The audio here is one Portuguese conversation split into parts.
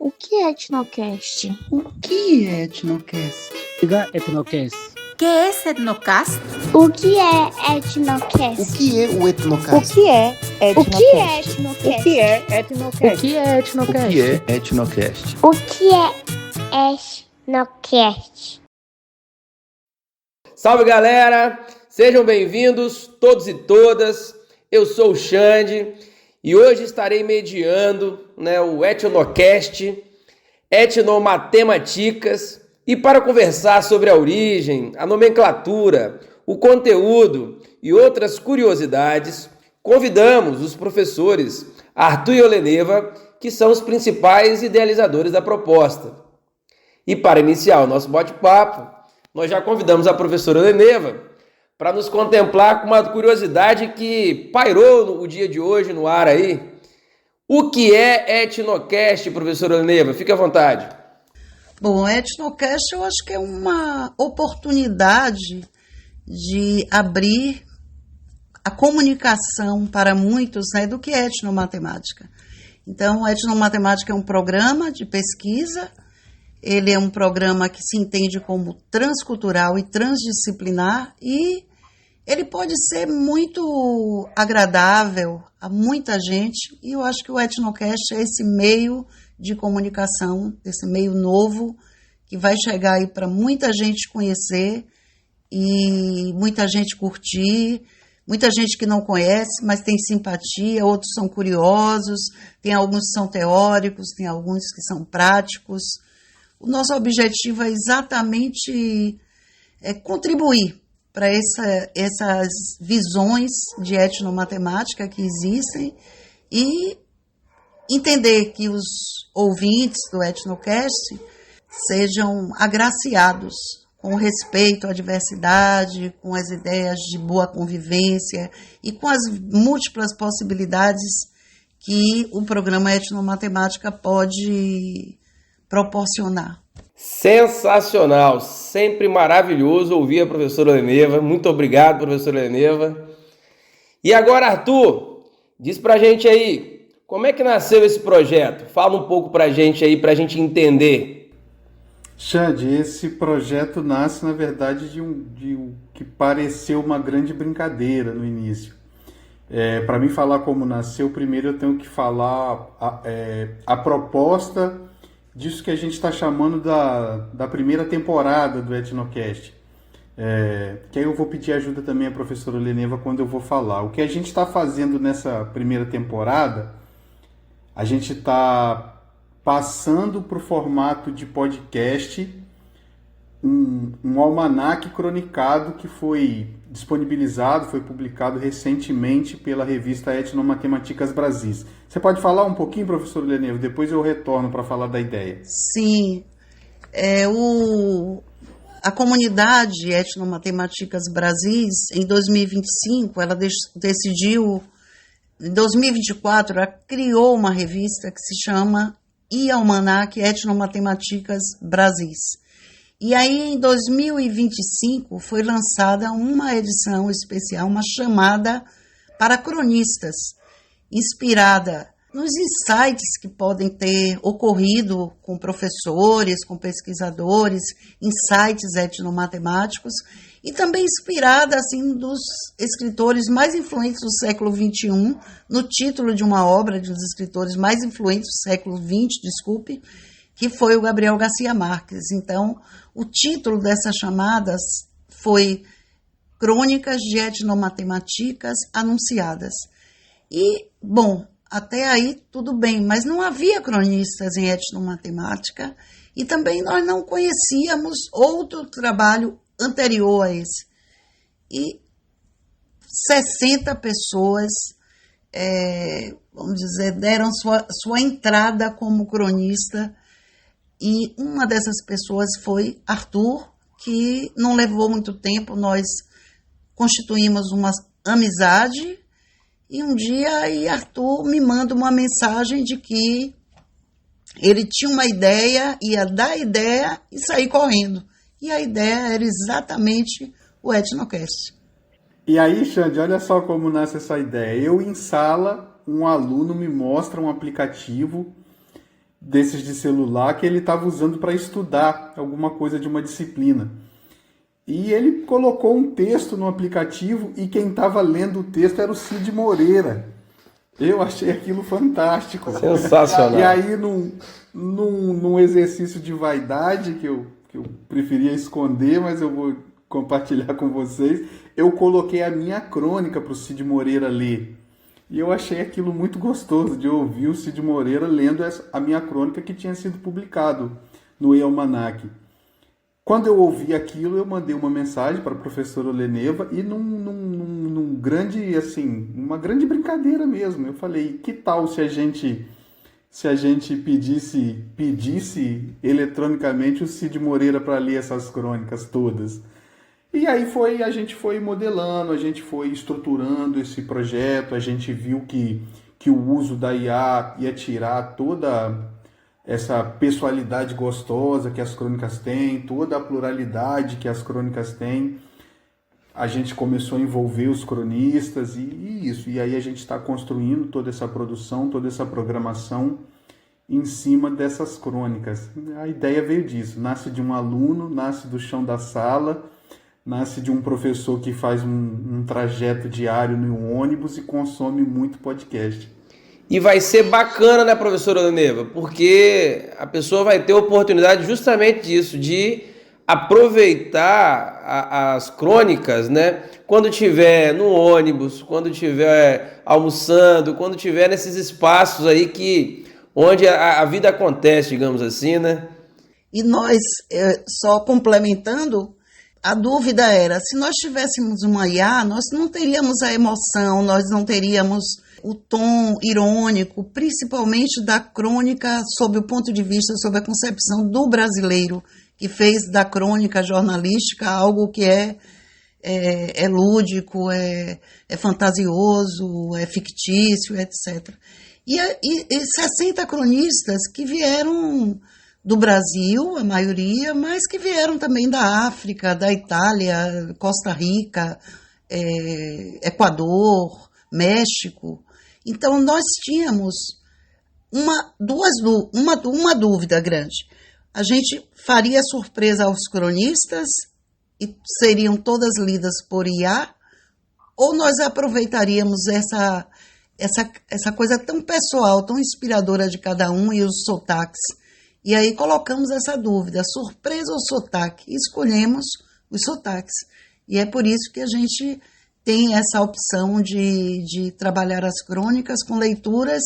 O que é Etnocast? O que é Etnocast? Diga Etnocast. ¿Qué es Etnocast? O que é Etnocast? O que é o Etnocast? O que é Etnocast? O que é Etnocast? O que é Etnocast? O que é Etnocast? O que é Etnocast? Salve, galera! Sejam bem-vindos todos e todas. Eu sou o Xande e hoje estarei mediando o Etnocast, Etnomatemáticas, e para conversar sobre a origem, a nomenclatura, o conteúdo e outras curiosidades, convidamos os professores Arthur e Oleneva, que são os principais idealizadores da proposta. E para iniciar o nosso bate-papo, nós já convidamos a professora Oleneva para nos contemplar com uma curiosidade que pairou o dia de hoje no ar aí. O que é Etnocast, professora Oleneva? Fique à vontade. Bom, Etnocast eu acho que é uma oportunidade de abrir a comunicação para muitos do que é etnomatemática. Então, a etnomatemática é um programa de pesquisa, ele é um programa que se entende como transcultural e transdisciplinar e ele pode ser muito agradável a muita gente e eu acho que o Etnocast é esse meio de comunicação, esse meio novo que vai chegar aí para muita gente conhecer e muita gente curtir, muita gente que não conhece, mas tem simpatia, outros são curiosos, tem alguns que são teóricos, tem alguns que são práticos. O nosso objetivo é exatamente contribuir para essas visões de etnomatemática que existem e entender que os ouvintes do Etnocast sejam agraciados com respeito à diversidade, com as ideias de boa convivência e com as múltiplas possibilidades que o programa Etnomatemática pode proporcionar. Sensacional, sempre maravilhoso ouvir a professora Oleneva. Muito obrigado, professora Oleneva. E agora, Arthur, diz pra gente aí, como é que nasceu esse projeto? Fala um pouco pra gente aí, pra gente entender. Xande, esse projeto nasce, na verdade, de um que pareceu uma grande brincadeira no início. Para mim falar como nasceu, primeiro eu tenho que falar a proposta disso que a gente está chamando da primeira temporada do Etnocast. Que aí eu vou pedir ajuda também à professora Oleneva quando eu vou falar. O que a gente está fazendo nessa primeira temporada, a gente está passando para o formato de podcast um almanaque cronicado que foi disponibilizado, foi publicado recentemente pela revista Etnomatemáticas Brasis. Você pode falar um pouquinho, professor Oleneva? Depois eu retorno para falar da ideia. Sim, a comunidade Etnomatemáticas Brasis, em 2025, ela decidiu, em 2024, ela criou uma revista que se chama Almanaque Etnomatemáticas Brasis. E aí, em 2025, foi lançada uma edição especial, uma chamada para cronistas, inspirada nos insights que podem ter ocorrido com professores, com pesquisadores, insights etnomatemáticos, e também inspirada assim, dos escritores mais influentes do século XXI, no título de uma obra de um dos escritores mais influentes do século XX, que foi o Gabriel Garcia Marques. Então, o título dessas chamadas foi Crônicas de Etnomatemáticas Anunciadas. E, bom, até aí tudo bem, mas não havia cronistas em etnomatemática e também nós não conhecíamos outro trabalho anterior a esse. E 60 pessoas, vamos dizer, deram sua entrada como cronista e uma dessas pessoas foi Arthur, que não levou muito tempo, nós constituímos uma amizade e um dia Arthur me manda uma mensagem de que ele tinha uma ideia, ia dar a ideia e sair correndo. E a ideia era exatamente o Etnocast. E aí, Xande, olha só como nasce essa ideia. Eu em sala, um aluno me mostra um aplicativo desses de celular que ele estava usando para estudar alguma coisa de uma disciplina. E ele colocou um texto no aplicativo e quem estava lendo o texto era o Cid Moreira. Eu achei aquilo fantástico. Sensacional. E aí, num exercício de vaidade que eu preferia esconder, mas eu vou compartilhar com vocês, eu coloquei a minha crônica para o Cid Moreira ler. E eu achei aquilo muito gostoso, de ouvir o Cid Moreira lendo a minha crônica que tinha sido publicado no E-Almanac. Quando eu ouvi aquilo, eu mandei uma mensagem para a professora Oleneva e num grande, assim, uma grande brincadeira mesmo. Eu falei, que tal se a gente pedisse eletronicamente o Cid Moreira para ler essas crônicas todas? E aí a gente foi modelando, a gente foi estruturando esse projeto, a gente viu que o uso da IA ia tirar toda essa pessoalidade gostosa que as crônicas têm, toda a pluralidade que as crônicas têm. A gente começou a envolver os cronistas e isso. E aí a gente está construindo toda essa produção, toda essa programação em cima dessas crônicas. A ideia veio disso, nasce de um aluno, nasce do chão da sala, nasce de um professor que faz um trajeto diário no ônibus e consome muito podcast. E vai ser bacana, né, professora Oleneva? Porque a pessoa vai ter a oportunidade justamente disso, de aproveitar as crônicas, né? Quando estiver no ônibus, quando estiver almoçando, quando estiver nesses espaços aí onde a vida acontece, digamos assim, né? E nós, só complementando, a dúvida era, se nós tivéssemos uma IA, nós não teríamos a emoção, nós não teríamos o tom irônico, principalmente da crônica sob o ponto de vista, sob a concepção do brasileiro, que fez da crônica jornalística algo que é lúdico, é fantasioso, é fictício, etc. E 60 cronistas que vieram do Brasil, a maioria, mas que vieram também da África, da Itália, Costa Rica, Equador, México. Então, nós tínhamos uma dúvida grande. A gente faria surpresa aos cronistas e seriam todas lidas por IA, ou nós aproveitaríamos essa coisa tão pessoal, tão inspiradora de cada um e os sotaques. E aí colocamos essa dúvida, surpresa ou sotaque? E escolhemos os sotaques. E é por isso que a gente tem essa opção de trabalhar as crônicas com leituras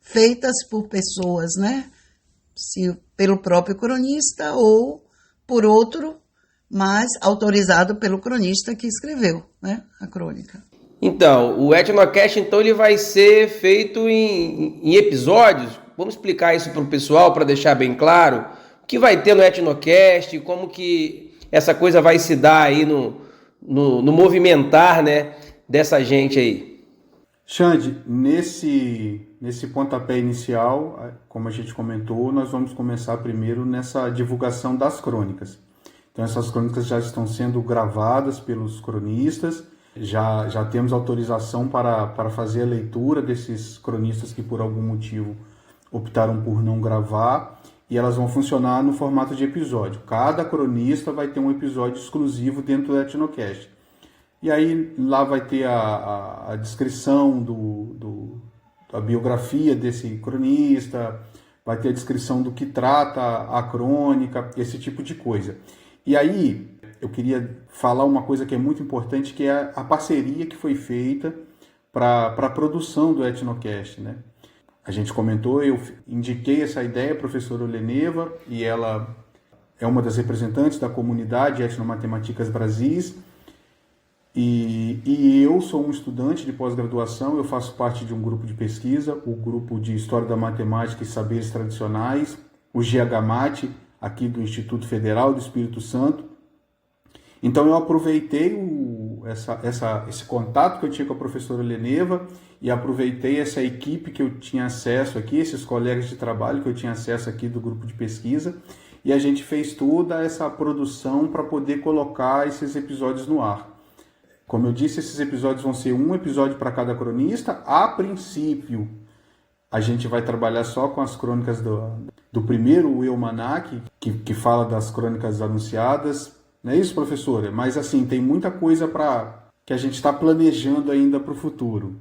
feitas por pessoas, né? Se pelo próprio cronista ou por outro, mas autorizado pelo cronista que escreveu, né, a crônica. Então, o Etnocast, então, ele vai ser feito em episódios. Vamos explicar isso para o pessoal, para deixar bem claro o que vai ter no Etnocast, como que essa coisa vai se dar aí no movimentar, né, dessa gente aí. Xande, nesse pontapé inicial, como a gente comentou, nós vamos começar primeiro nessa divulgação das crônicas. Então, essas crônicas já estão sendo gravadas pelos cronistas, já temos autorização para fazer a leitura desses cronistas que por algum motivo optaram por não gravar, e elas vão funcionar no formato de episódio. Cada cronista vai ter um episódio exclusivo dentro do Etnocast. E aí lá vai ter a descrição da biografia desse cronista, vai ter a descrição do que trata a crônica, esse tipo de coisa. E aí eu queria falar uma coisa que é muito importante, que é a parceria que foi feita para a produção do Etnocast, né? A gente comentou, eu indiquei essa ideia à professora Oleneva, e ela é uma das representantes da comunidade Etnomatemáticas Brasis, e eu sou um estudante de pós-graduação, eu faço parte de um grupo de pesquisa, o grupo de História da Matemática e Saberes Tradicionais, o GHMAT, aqui do Instituto Federal do Espírito Santo. Então eu aproveitei esse contato que eu tinha com a professora Oleneva e aproveitei essa equipe que eu tinha acesso aqui, esses colegas de trabalho que eu tinha acesso aqui do grupo de pesquisa, e a gente fez toda essa produção para poder colocar esses episódios no ar. Como eu disse, esses episódios vão ser um episódio para cada cronista. A princípio, a gente vai trabalhar só com as crônicas do primeiro Almanac, que fala das crônicas anunciadas. Não é isso, professora? Mas assim, tem muita coisa que a gente está planejando ainda para o futuro.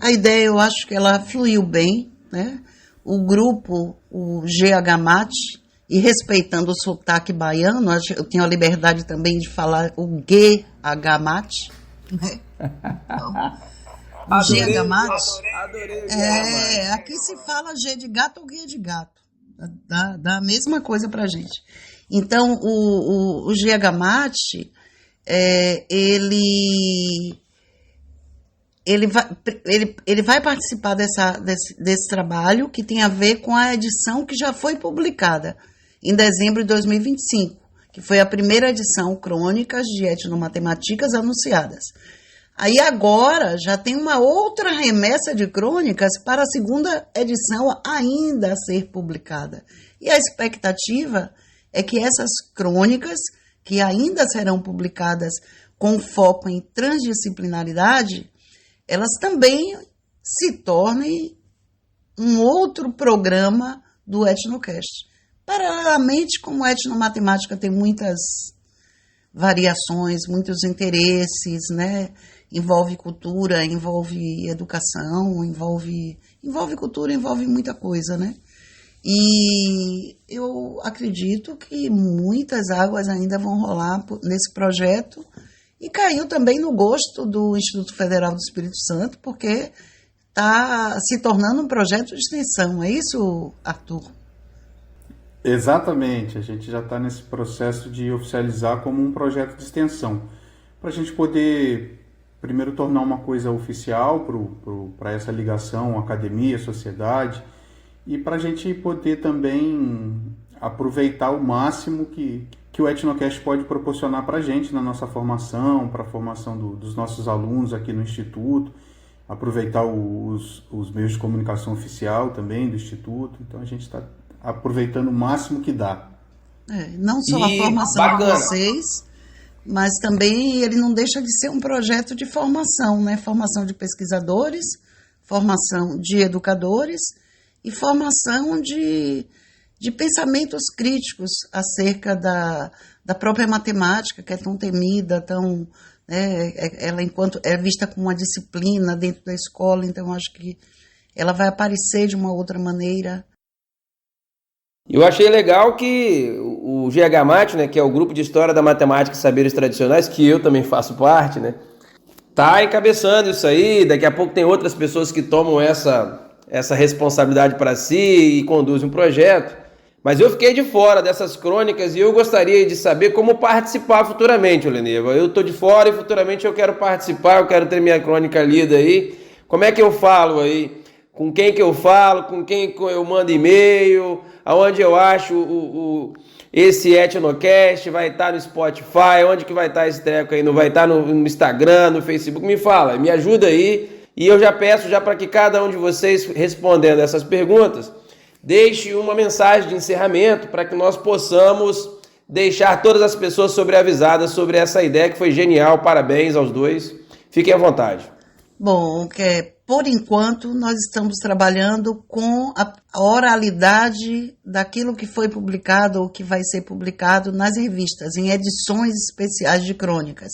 A ideia, eu acho que ela fluiu bem, né? O grupo, o GH Mate, e respeitando o sotaque baiano, eu tenho a liberdade também de falar o GH Mate, né? O GH Mate. Adorei. Aqui se fala G de gato ou G de gato. Dá a mesma coisa pra gente. Então, o GH Mate, ele vai participar desse trabalho que tem a ver com a edição que já foi publicada em dezembro de 2025, que foi a primeira edição Crônicas de Etnomatemáticas Anunciadas. Aí agora já tem uma outra remessa de crônicas para a segunda edição ainda a ser publicada. E a expectativa é que essas crônicas, que ainda serão publicadas com foco em transdisciplinaridade, elas também se tornem um outro programa do Etnocast. Paralelamente, como a etnomatemática tem muitas variações, muitos interesses, né? Envolve cultura, envolve educação, envolve cultura, envolve muita coisa, né? E eu acredito que muitas águas ainda vão rolar nesse projeto e caiu também no gosto do Instituto Federal do Espírito Santo, porque está se tornando um projeto de extensão. É isso, Arthur? Exatamente, a gente já está nesse processo de oficializar como um projeto de extensão, para a gente poder primeiro tornar uma coisa oficial para essa ligação academia, sociedade, e para a gente poder também aproveitar o máximo que o Etnocast pode proporcionar para a gente na nossa formação, para a formação dos nossos alunos aqui no Instituto, aproveitar os meios de comunicação oficial também do Instituto. Então a gente está aproveitando o máximo que dá. Não só a formação de vocês, mas também ele não deixa de ser um projeto de formação, né? Formação de pesquisadores, formação de educadores e formação de pensamentos críticos acerca da própria matemática, que é tão temida, ela enquanto é vista como uma disciplina dentro da escola, então acho que ela vai aparecer de uma outra maneira. Eu achei legal que o GH Mate, né, que é o Grupo de História da Matemática e Saberes Tradicionais, que eu também faço parte, né, tá encabeçando isso aí. Daqui a pouco tem outras pessoas que tomam essa responsabilidade para si e conduzem um projeto. Mas eu fiquei de fora dessas crônicas e eu gostaria de saber como participar futuramente, Oleneva. Eu estou de fora e futuramente eu quero participar, eu quero ter minha crônica lida aí. Como é que eu falo aí? Com quem que eu falo? Com quem eu mando e-mail? Aonde eu acho esse Etnocast? Vai estar no Spotify? Onde que vai estar esse treco aí? Não vai estar no Instagram, no Facebook? Me fala, me ajuda aí. E eu já peço para que cada um de vocês, respondendo essas perguntas, deixe uma mensagem de encerramento para que nós possamos deixar todas as pessoas sobreavisadas sobre essa ideia que foi genial. Parabéns aos dois. Fiquem à vontade. Bom, por enquanto nós estamos trabalhando com a oralidade daquilo que foi publicado ou que vai ser publicado nas revistas, em edições especiais de crônicas.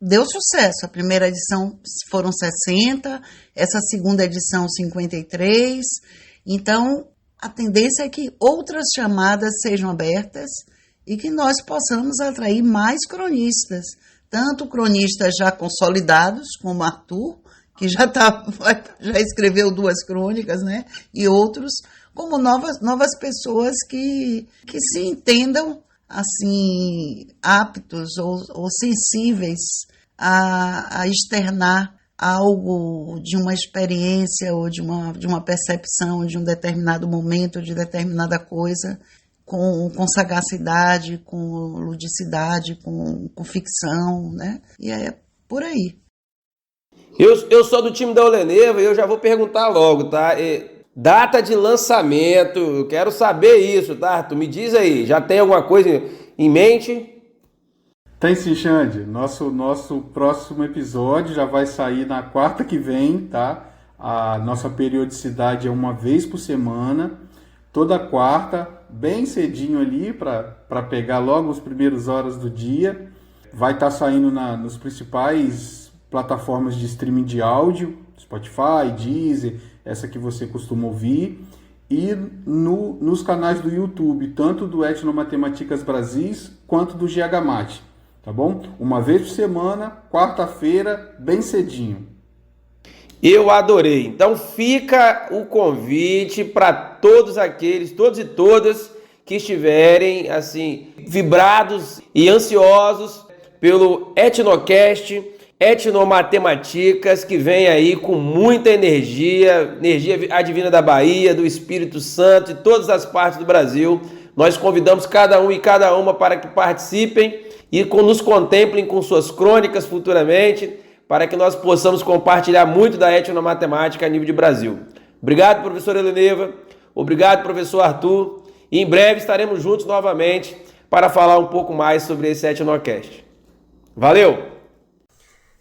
Deu sucesso, a primeira edição foram 60, essa segunda edição 53, então a tendência é que outras chamadas sejam abertas e que nós possamos atrair mais cronistas, tanto cronistas já consolidados, como Arthur, que já escreveu 2 crônicas, né? E outros, como novas pessoas que se entendam assim, aptos ou sensíveis a externar algo de uma experiência ou de uma percepção de um determinado momento, de determinada coisa, com sagacidade, com ludicidade, com ficção, né? E é por aí. Eu sou do time da Oleneva e eu já vou perguntar logo, tá? Data de lançamento, eu quero saber isso, tá? Tu me diz aí, já tem alguma coisa em mente? Tem sim, Xande. Nosso próximo episódio já vai sair na quarta que vem, tá? A nossa periodicidade é uma vez por semana. toda quarta, bem cedinho ali, para pegar logo as primeiras horas do dia. Vai estar saindo nos principais plataformas de streaming de áudio, Spotify, Deezer, essa que você costuma ouvir, e nos canais do YouTube, tanto do Etnomatematigas Brasis quanto do GH Mate, tá bom? Uma vez por semana, quarta-feira, bem cedinho. Eu adorei. Então fica o convite para todos e todas que estiverem assim vibrados e ansiosos pelo Etnocast, Etnomatematigas, que vem aí com muita energia advinda da Bahia, do Espírito Santo e todas as partes do Brasil. Nós convidamos cada um e cada uma para que participem e nos contemplem com suas crônicas futuramente, para que nós possamos compartilhar muito da etnomatemática a nível de Brasil. Obrigado, professor Heleneva. Obrigado, professor Arthur. E em breve estaremos juntos novamente para falar um pouco mais sobre esse Etnocast. Valeu!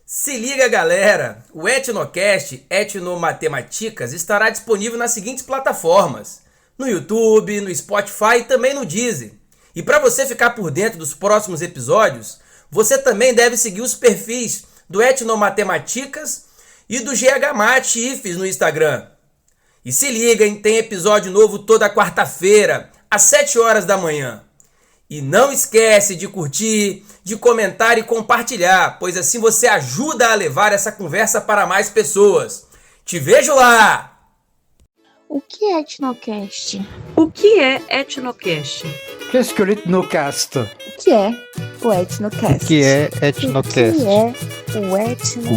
Se liga, galera! O Etnocast Etnomatematigas estará disponível nas seguintes plataformas: no YouTube, no Spotify e também no Deezer. E para você ficar por dentro dos próximos episódios, você também deve seguir os perfis do Etnomatematigas e do GH Mate IFES no Instagram. E se liga, hein? Tem episódio novo toda quarta-feira, às 7 horas da manhã. E não esquece de curtir, de comentar e compartilhar, pois assim você ajuda a levar essa conversa para mais pessoas. Te vejo lá! O que é Etnocast? O que é Etnocast? Qu'est-ce que l'ethnocast? O que é o Etnocast? O que é Etnocast? O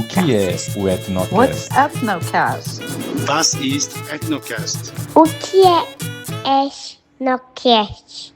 que é o Etnocast? What's Ethnocast? Was ist Ethnocast? O que é Etnocast?